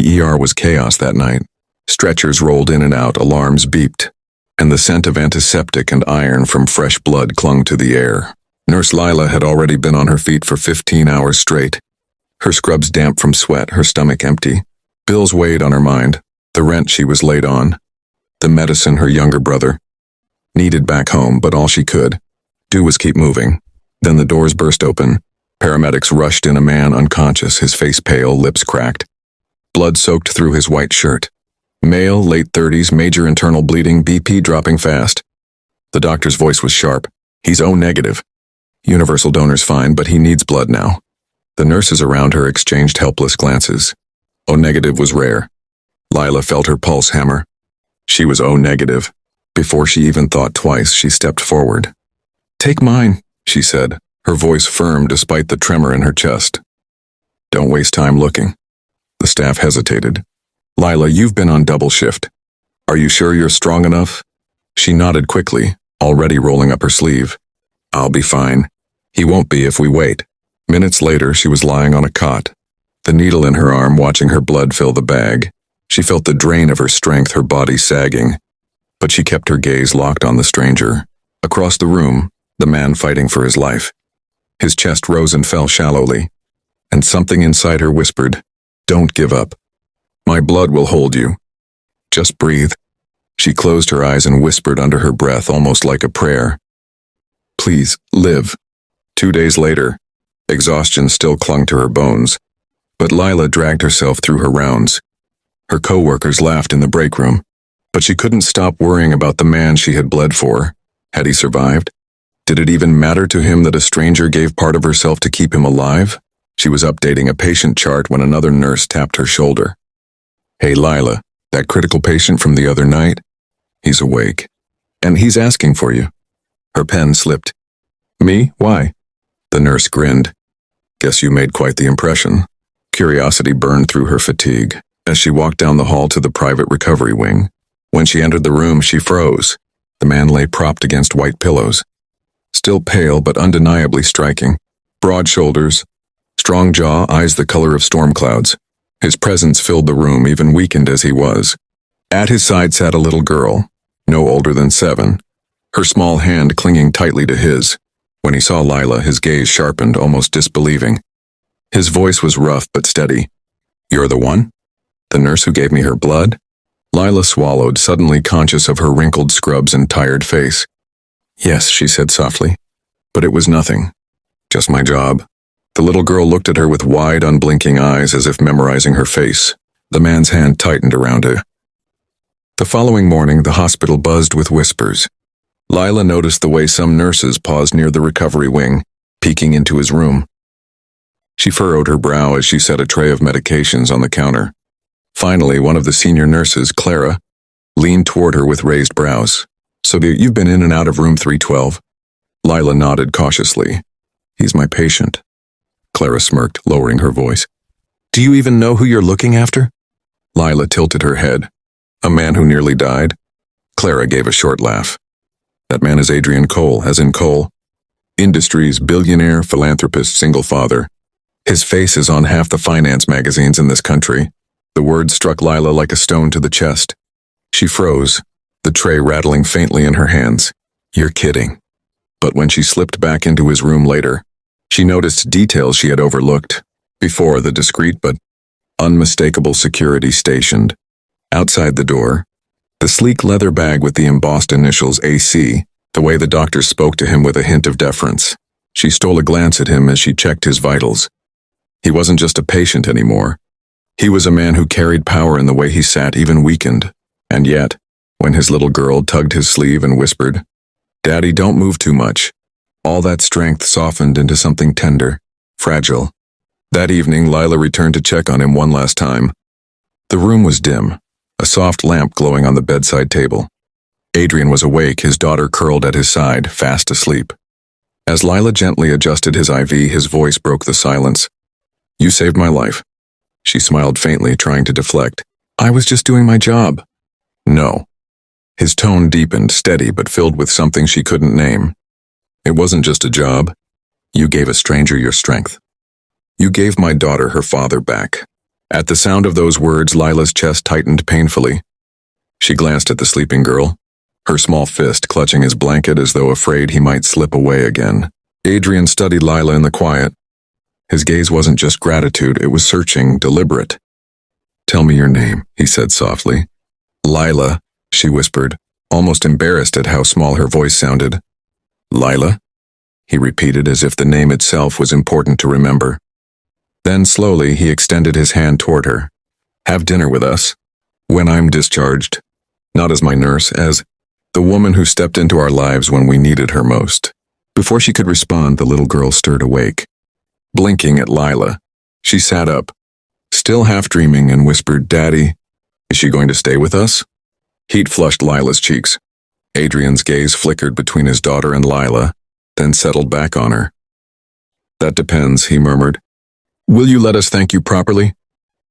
The ER was chaos that night. Stretchers rolled in and out, alarms beeped, and the scent of antiseptic and iron from fresh blood clung to the air. Nurse Lila had already been on her feet for 15 hours straight. Her scrubs damp from sweat, her stomach empty. Bills weighed on her mind, the rent she was late on, the medicine her younger brother needed back home, but all she could do was keep moving. Then the doors burst open. Paramedics rushed in, a man unconscious, his face pale, lips cracked. Blood soaked through his white shirt. Male, late 30s, major internal bleeding, BP dropping fast. The doctor's voice was sharp. He's O negative. Universal donor's fine, but he needs blood now. The nurses around her exchanged helpless glances. O negative was rare. Lila felt her pulse hammer. She was O negative. Before she even thought twice, she stepped forward. "Take mine," she said, her voice firm despite the tremor in her chest. "Don't waste time looking." The staff hesitated. "Lila, you've been on double shift. Are you sure you're strong enough?" She nodded quickly, already rolling up her sleeve. "I'll be fine. He won't be if we wait." Minutes later, she was lying on a cot, the needle in her arm, watching her blood fill the bag. She felt the drain of her strength, her body sagging. But she kept her gaze locked on the stranger. Across the room, the man fighting for his life. His chest rose and fell shallowly, and something inside her whispered, "Don't give up. My blood will hold you. Just breathe." She closed her eyes and whispered under her breath, almost like a prayer, "Please, live." 2 days later, exhaustion still clung to her bones, but Lila dragged herself through her rounds. Her co-workers laughed in the break room, but she couldn't stop worrying about the man she had bled for. Had he survived? Did it even matter to him that a stranger gave part of herself to keep him alive? She was updating a patient chart when another nurse tapped her shoulder. "Hey, Lila, that critical patient from the other night? He's awake. And he's asking for you." Her pen slipped. "Me? Why?" The nurse grinned. "Guess you made quite the impression." Curiosity burned through her fatigue as she walked down the hall to the private recovery wing. When she entered the room, she froze. The man lay propped against white pillows. Still pale, but undeniably striking. Broad shoulders, strong jaw, eyes the color of storm clouds. His presence filled the room, even weakened as he was. At his side sat a little girl, no older than 7, her small hand clinging tightly to his. When he saw Lila, his gaze sharpened, almost disbelieving. His voice was rough but steady. "You're the one? The nurse who gave me her blood?" Lila swallowed, suddenly conscious of her wrinkled scrubs and tired face. "Yes," she said softly, "but it was nothing. Just my job." The little girl looked at her with wide, unblinking eyes as if memorizing her face. The man's hand tightened around her. The following morning, the hospital buzzed with whispers. Lila noticed the way some nurses paused near the recovery wing, peeking into his room. She furrowed her brow as she set a tray of medications on the counter. Finally, one of the senior nurses, Clara, leaned toward her with raised brows. "So you've been in and out of room 312? Lila nodded cautiously. "He's my patient." Clara smirked, lowering her voice. "Do you even know who you're looking after?" Lila tilted her head. "A man who nearly died?" Clara gave a short laugh. "That man is Adrian Cole, as in Cole. Industries, billionaire, philanthropist, single father. His face is on half the finance magazines in this country." The words struck Lila like a stone to the chest. She froze, the tray rattling faintly in her hands. "You're kidding." But when she slipped back into his room later, she noticed details she had overlooked. Before, the discreet but unmistakable security stationed. Outside the door, the sleek leather bag with the embossed initials AC, the way the doctor spoke to him with a hint of deference. She stole a glance at him as she checked his vitals. He wasn't just a patient anymore. He was a man who carried power in the way he sat, even weakened. And yet, when his little girl tugged his sleeve and whispered, "Daddy, don't move too much," all that strength softened into something tender, fragile. That evening, Lila returned to check on him one last time. The room was dim, a soft lamp glowing on the bedside table. Adrian was awake, his daughter curled at his side, fast asleep. As Lila gently adjusted his IV, his voice broke the silence. "You saved my life." She smiled faintly, trying to deflect. "I was just doing my job." "No." His tone deepened, steady but filled with something she couldn't name. "It wasn't just a job. You gave a stranger your strength. You gave my daughter her father back." At the sound of those words, Lila's chest tightened painfully. She glanced at the sleeping girl, her small fist clutching his blanket as though afraid he might slip away again. Adrian studied Lila in the quiet. His gaze wasn't just gratitude, it was searching, deliberate. "Tell me your name," he said softly. "Lila," she whispered, almost embarrassed at how small her voice sounded. "Lila?" he repeated as if the name itself was important to remember. Then slowly he extended his hand toward her. "Have dinner with us. When I'm discharged. Not as my nurse, as the woman who stepped into our lives when we needed her most." Before she could respond, the little girl stirred awake. Blinking at Lila, she sat up, still half dreaming, and whispered, "Daddy, is she going to stay with us?" Heat flushed Lila's cheeks. Adrian's gaze flickered between his daughter and Lila, then settled back on her. "That depends," he murmured. "Will you let us thank you properly?"